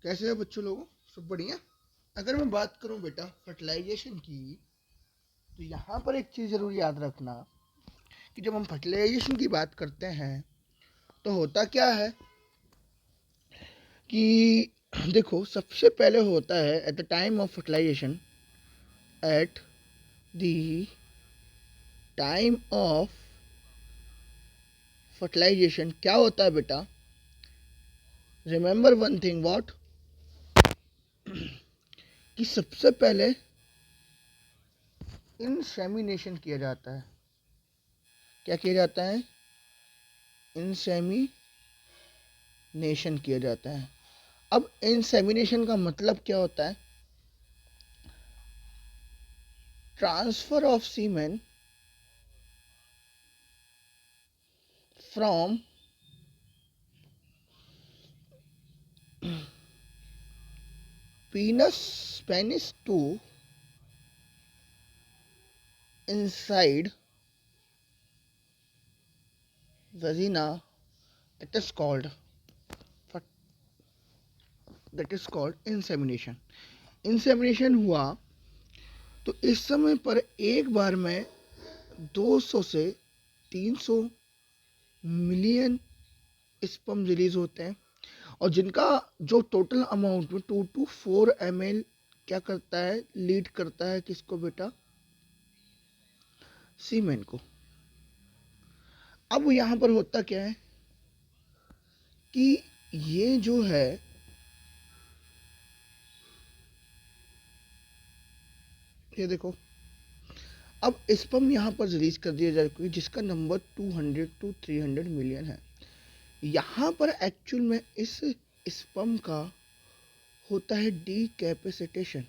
कैसे है बच्चों लोगों? सब बढ़िया। अगर मैं बात करूं बेटा फर्टिलाइजेशन की, तो यहाँ पर एक चीज़ ज़रूर याद रखना कि जब हम फर्टिलाइजेशन की बात करते हैं तो होता क्या है कि देखो, सबसे पहले होता है at the time of fertilisation, at the time of fertilisation क्या होता है बेटा? रिमेंबर वन थिंग, व्हाट, कि सबसे पहले इंसेमिनेशन किया जाता है। क्या किया जाता है? इंसेमिनेशन किया जाता है। अब इंसेमिनेशन का मतलब क्या होता है? Transfer of semen from penis penis to inside vagina, that is called insemination. Insemination हुआ तो इस समय पर एक बार में 200 से 300 मिलियन स्पर्म रिलीज होते हैं, और जिनका जो टोटल अमाउंट में 2 to 4 ml क्या करता है, लीड करता है किसको बेटा? सीमेन को। अब यहाँ पर होता क्या है कि ये जो है, ये देखो, अब स्पर्म यहाँ पर रिलीज कर दिया जाएगा जिसका नंबर 200 to 300 मिलियन है। यहाँ पर एक्चुअल में इस स्पर्म का होता है डीकैपेसिटेशन।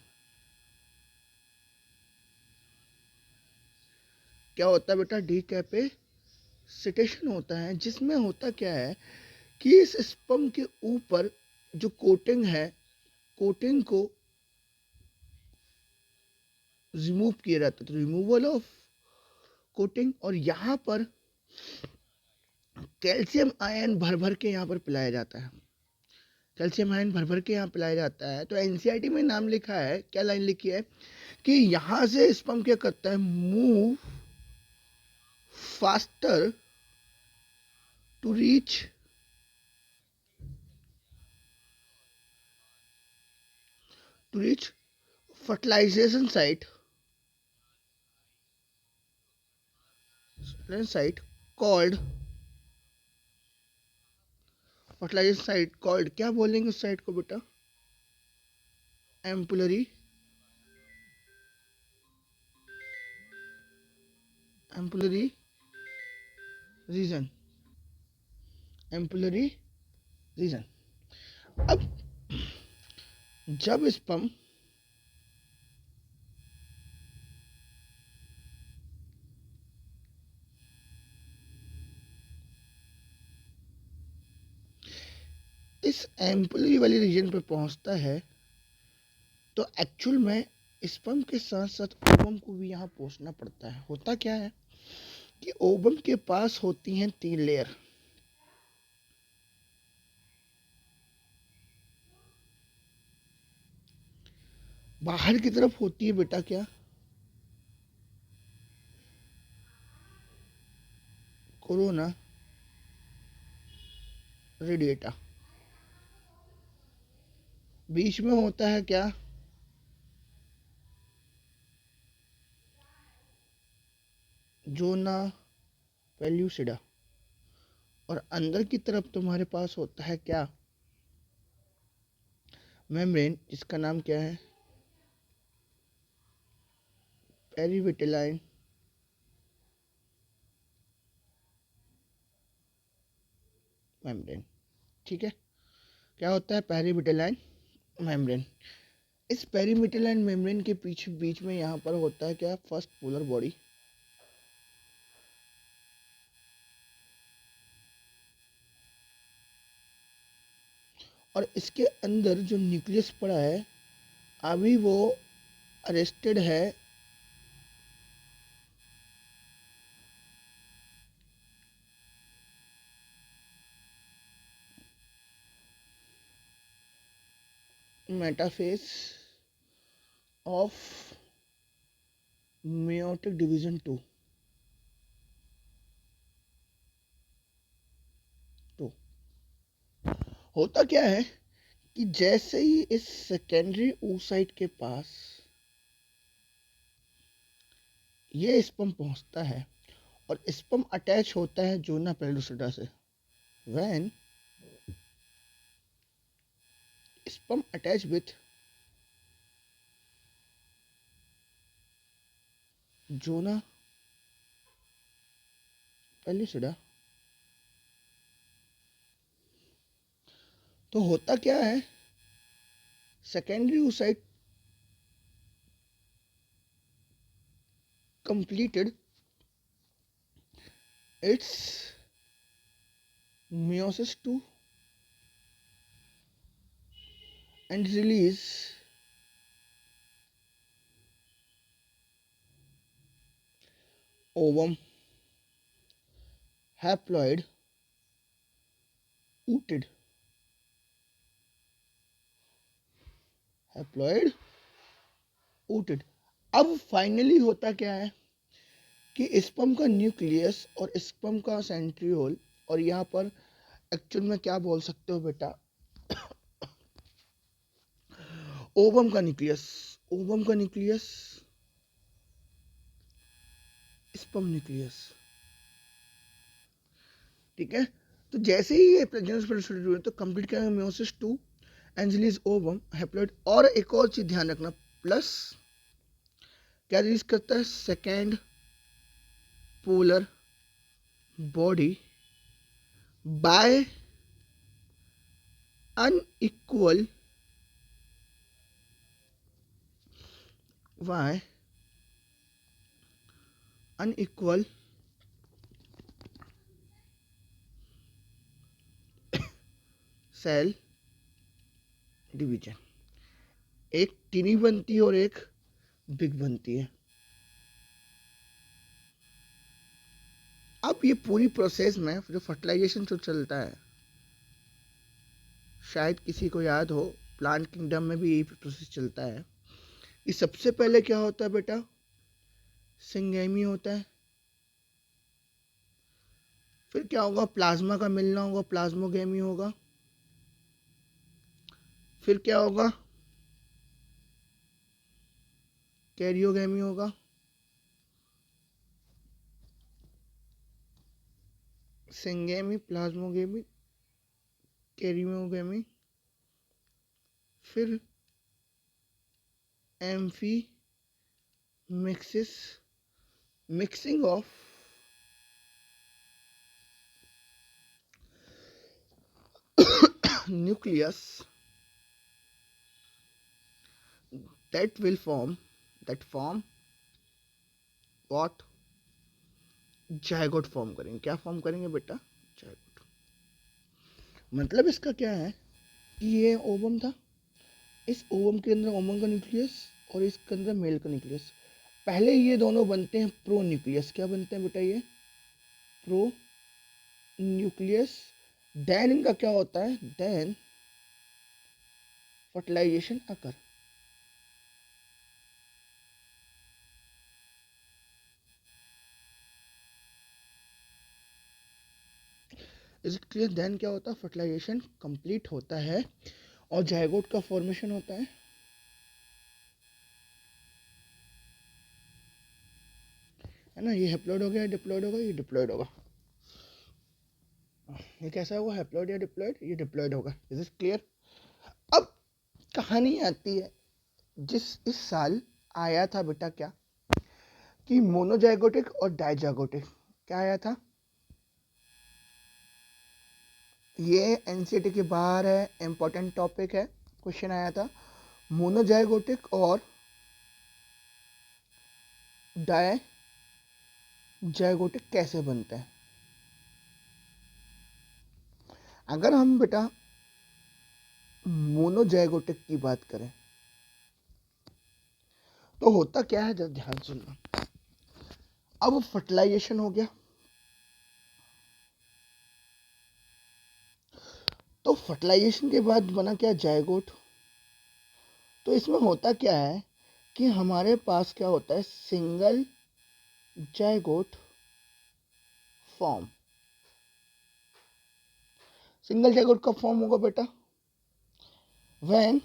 क्या होता है बेटा? डीकैपेसिटेशन होता है, जिसमें होता क्या है कि इस स्पर्म के ऊपर जो कोटिंग है, कोटिंग को रिमूव किया जाता है, तो रिमूवल ऑफ कोटिंग। और यहाँ पर कैल्शियम आयन भर भर के यहाँ पर पिलाया जाता है। कैल्शियम आयन भर भर के यहाँ पिलाया जाता है। तो एनसीईआरटी में नाम लिखा है, क्या लाइन लिखी है कि यहाँ से स्पर्म क्या करता है? Move faster to reach fertilisation site called fertilisation site called, क्या बोलेंगे उस साइट को बेटा? Ampullary ampullary region ampullary region. अब जब स्पर्म इस एम्पुलरी वाली रीजन पे पहुंचता है तो एक्चुअल में स्पर्म के साथ साथ ओवम को भी यहाँ पहुंचना पड़ता है। होता क्या है कि ओवम के पास होती हैं 3 लेयर। बाहर की तरफ होती है बेटा क्या? Corona radiata. बीच में होता है क्या? जोना पेल्यूसिडा। और अंदर की तरफ तुम्हारे पास होता है क्या? मेम्ब्रेन, जिसका नाम क्या है? पेरीविटेलाइन मेम्ब्रेन। ठीक है, क्या होता है? पेरीविटेलाइन मेम्ब्रेन। इस पेरीविटेलाइन मेम्ब्रेन के पीछे बीच में यहाँ पर होता है क्या? First polar body. और इसके अंदर जो न्यूक्लियस पड़ा है, अभी वो अरेस्टेड है metaphase of meiotic division two. होता क्या है कि जैसे ही इस सेकेंडरी oocyte के पास ये स्पर्म पहुंचता है और स्पर्म अटैच होता है जोना पेलुसिडा से, when sperm attach with zona pellucida, तो होता क्या है, secondary oocyte completed its meiosis 2 and release ovum, haploid, ooted, haploid, ooted। अब फाइनली होता क्या है कि स्पर्म का न्यूक्लियस और स्पर्म का सेंट्रियोल, और यहाँ पर एक्चुअल में क्या बोल सकते हो बेटा, ओवम का न्यूक्लियस, ओवम का न्यूक्लियस, स्पर्म न्यूक्लियस, ठीक है। तो जैसे ही ये प्रेग्नेंसी तो कंप्लीट करेंगे meiosis 2 and release ovum, haploid, और एक और चीज ध्यान रखना, प्लस क्या रिलीज करता है, second polar body by unequal by unequal cell division. एक टिनी बनती है और एक बिग बनती है। अब ये पूरी प्रोसेस में जो फर्टिलाइजेशन जो चलता है, शायद किसी को याद हो, प्लांट किंगडम में भी यही प्रोसेस चलता है। ये सबसे पहले क्या होता है बेटा, सिंगेमी होता है, फिर क्या होगा, प्लाज्मा का मिलना होगा, प्लाज्मोगेमी होगा, फिर क्या होगा, कैरियोगेमी होगा, सिंगेमी, प्लाज्मोगेमी, कैरियोगेमी, फिर amphi mixes, mixing of nucleus that will form what, zygote form करेंगे। क्या फॉर्म करेंगे बेटा, जायगोट। मतलब इसका क्या है कि ये ओवम था, इस ओवम के अंदर ओवम का न्यूक्लियस और इसके अंदर मेल का न्यूक्लियस। पहले ये दोनों बनते हैं प्रो न्यूक्लियस। क्या बनते हैं बेटा, ये प्रो न्यूक्लियस। देन इनका क्या होता है, then fertilisation occur. Is it clear. Then क्या होता है, फर्टिलाइजेशन कंप्लीट होता है और जायगोट का फॉर्मेशन होता है ना। ये हैप्लॉइड हो गया, डिप्लॉइड होगा, ये डिप्लॉइड होगा। ये कैसा होगा, हैप्लॉइड या डिप्लॉइड, ये डिप्लॉइड होगा। Is it clear. अब कहानी आती है जिस इस साल आया था बेटा, क्या कि मोनोजाइगोटिक और डाइजाइगोटिक। क्या आया था, ये एनसीईआरटी के बाहर है, इंपॉर्टेंट टॉपिक है, क्वेश्चन आया था। मोनोजाइगोटिक और डाइजाइगोटिक कैसे बनते हैं। अगर हम बेटा मोनोजाइगोटिक की बात करें तो होता क्या है, जरा ध्यान सुनना। अब फर्टिलाइजेशन हो गया, तो फर्टिलाइजेशन के बाद बना क्या, जायगोट। तो इसमें होता क्या है कि हमारे पास क्या होता है, single zygote form. Single zygote कब फॉर्म होगा बेटा? When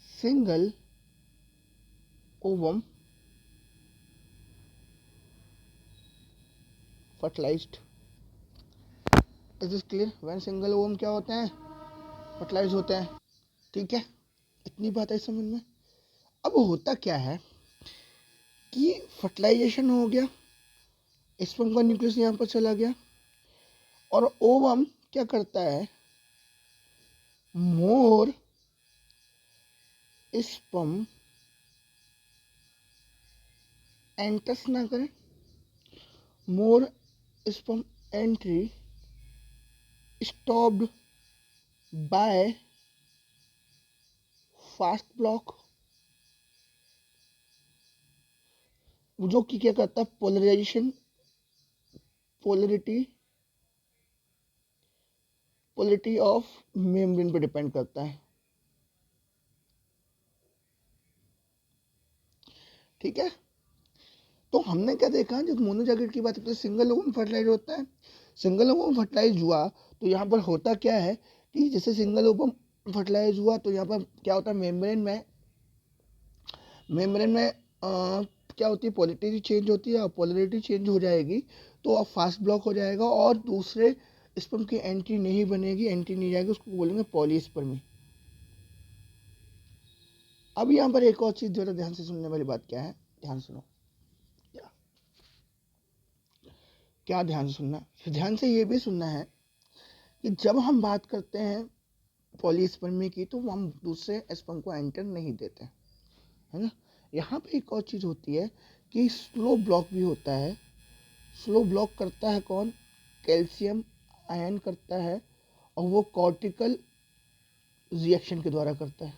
single ovum fertilised. Is is clear? When single ovum क्या होते हैं, फर्टिलाइज होते हैं। ठीक है, इतनी बात है समझ में। अब होता क्या है कि फर्टिलाइजेशन हो गया, स्पर्म का न्यूक्लियस यहाँ पर चला गया, और ओवम क्या करता है, मोर स्पर्म एंटर्स ना करें, more sperm entry stopped by fast block, जो कि क्या करता है, polarization, polarity polarity of membrane पे डिपेंड करता है। ठीक है, तो हमने क्या देखा, जब मोनोजाइगोट की बात करते हैं सिंगल ओवम फर्टिलाइज होता है। सिंगल ओवम फर्टिलाइज हुआ तो यहाँ पर होता क्या है कि जैसे सिंगल ओवम फर्टिलाइज हुआ तो यहाँ पर क्या होता है, मेम्ब्रेन में क्या होती है, पोलरिटी चेंज होती है, और पोलरिटी चेंज हो जाएगी तो अब फास्ट ब्लॉक हो जाएगा और दूसरे स्पर्म की एंट्री नहीं बनेगी, एंट्री नहीं जाएगी, उसको बोलेंगे पॉलीस्पर्मी। अब यहाँ पर एक और चीज जरा ध्यान से सुनने वाली बात क्या है, ध्यान सुनो। क्या क्या ध्यान से सुनना है, ध्यान से ये भी सुनना है कि जब हम बात करते हैं पॉलीस्पर्मी की तो हम दूसरे स्पर्म को एंटर नहीं देते, है ना। यहाँ पे एक और चीज होती है कि स्लो ब्लॉक भी होता है। स्लो ब्लॉक करता है कौन, कैल्शियम आयन करता है, और वो कॉर्टिकल रिएक्शन के द्वारा करता है,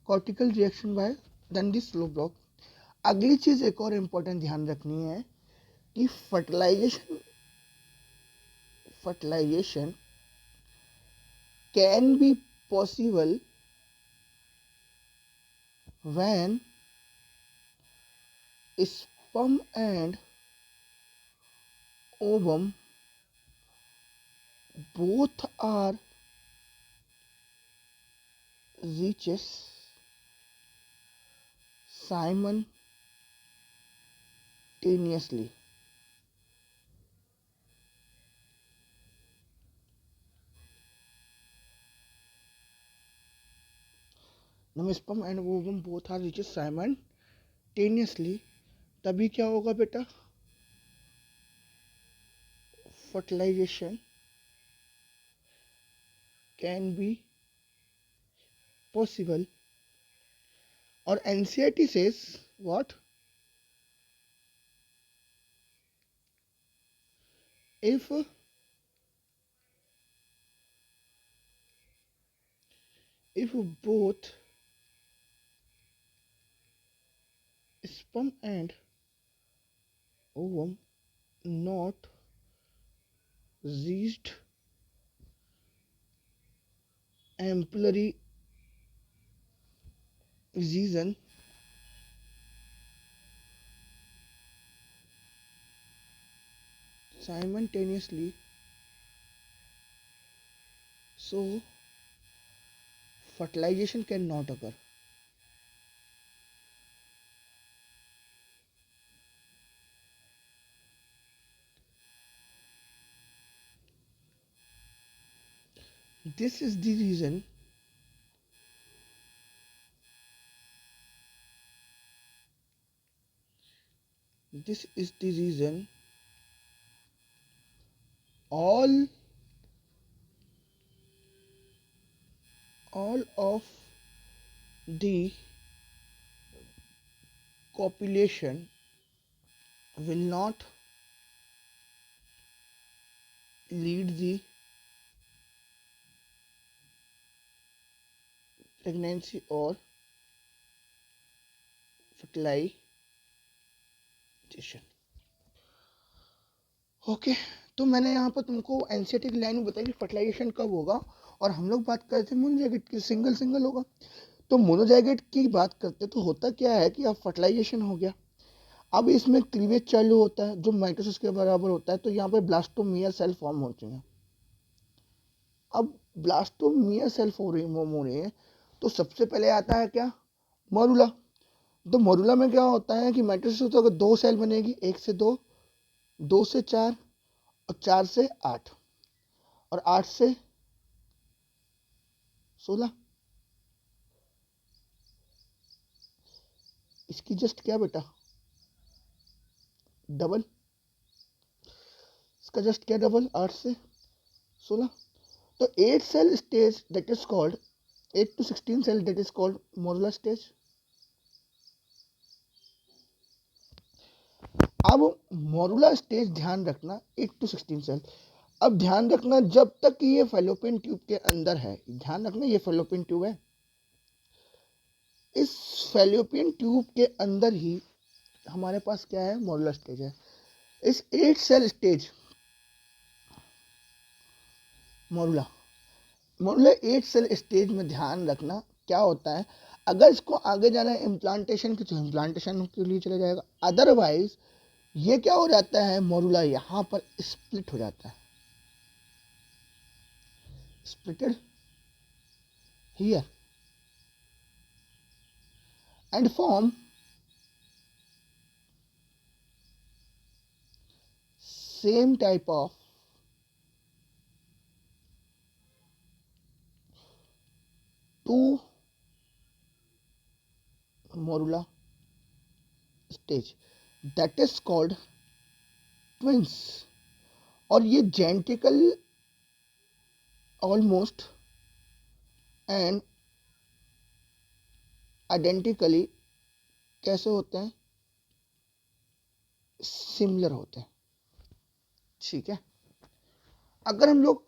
cortical reaction by then the slow block. अगली चीज एक और इम्पोर्टेंट ध्यान रखनी है कि fertilisation can be possible when sperm and ovum both are reaches simultaneously. Now sperm and ovum both are reaches simultaneously, तभी क्या होगा बेटा, fertilization can be possible, और NCERT says what, if both sperm and ovum not reached ampullary season simultaneously, so fertilization cannot occur. This is the reason this is the reason all all of the copulation will not lead the pregnancy or fertilization. Okay, तो मैंने यहाँ पर तुमको NCERT की line में बताया कि fertilisation कब होगा, और हम लोग बात करते हैं मोनोजाइगोट की, सिंगल सिंगल होगा। तो मोनोजाइगोट की बात करते तो होता क्या है कि अब फर्टिलाइजेशन हो गया, अब इसमें क्लीवेज चालू होता है जो माइटोसिस के बराबर होता है, तो यहाँ पे ब्लास्टोमियर सेल फॉर्म होते हैं। अब ब्लास्टोमियर सेल फॉर्म हो रही है, तो सबसे पहले आता है क्या, मॉरूला। तो मॉरूला में क्या होता है कि माइटोसिस होता है, दो सेल बनेगी, एक से दो, दो से चार, और चार से आठ, और आठ से 16। इसकी जस्ट क्या बेटा, डबल, इसका जस्ट क्या डबल, 8 से 16। तो 8 cell stage that is called, 8 to 16 cell that is called modular stage. अब मॉडुलर स्टेज ध्यान रखना 8 to 16 सेल। अब ध्यान रखना जब तक ये फैलोपियन ट्यूब के अंदर है, ध्यान रखना ये फैलोपियन ट्यूब है, इस फैलोपियन ट्यूब के अंदर ही हमारे पास क्या है, मॉडुलर स्टेज है। इस 8 cell stage morula, morula 8 cell stage में ध्यान रखना क्या होता है, अगर इसको आगे जाना है इम्प्लांटेशन की, तो इम्प्लांटेशन के लिए चला जाएगा, अदरवाइज ये क्या हो जाता है, मॉडुला यहाँ पर स्प्लिट हो जाता है, splitted here and form same type of two morula stage that is called twins। और ये जेनेटिकल ऑलमोस्ट एंड आइडेंटिकली कैसे होते हैं, सिमिलर होते हैं, ठीक है। अगर हम लोग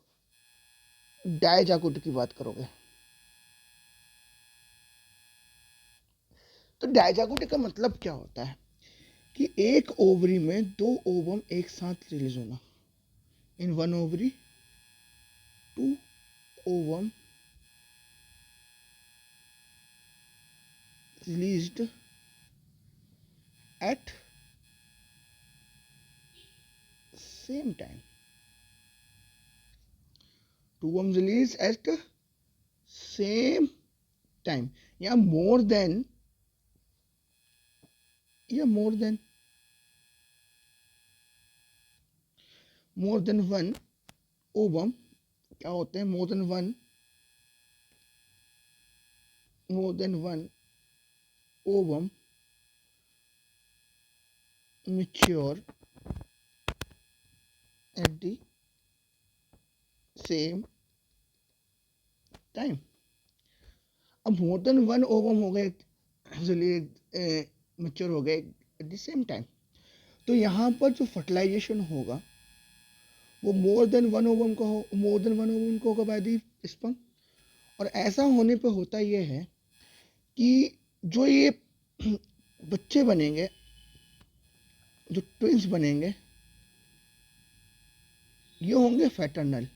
डायजागोट की बात करोगे, तो डायजागोट का मतलब क्या होता है कि एक ओवरी में दो ओवम एक साथ रिलीज होना, in one ovary two ovum released at same time, two ovumes released at same time, या more than, या more than one ovum क्या होते हैं, more than one ovum mature at the same time। अब more than one ovum हो गए, mature हो गए एट द सेम टाइम, तो यहाँ पर जो फर्टिलाइजेशन होगा वो मोर देन वन ओवम का हो, मोर देन वन ओवम का होगा बाय द स्पर्म। और ऐसा होने पे होता ये है कि जो ये बच्चे बनेंगे, जो ट्विंस बनेंगे, ये होंगे फैटर्नल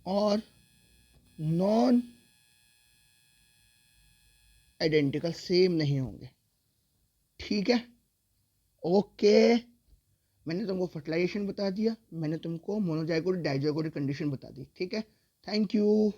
और नॉन आइडेंटिकल, सेम नहीं होंगे, ठीक है। ओके, मैंने तुमको फर्टिलाइजेशन बता दिया, मैंने तुमको मोनोजाइगोट डाइजाइगोट कंडीशन बता दी, ठीक है। Thank you.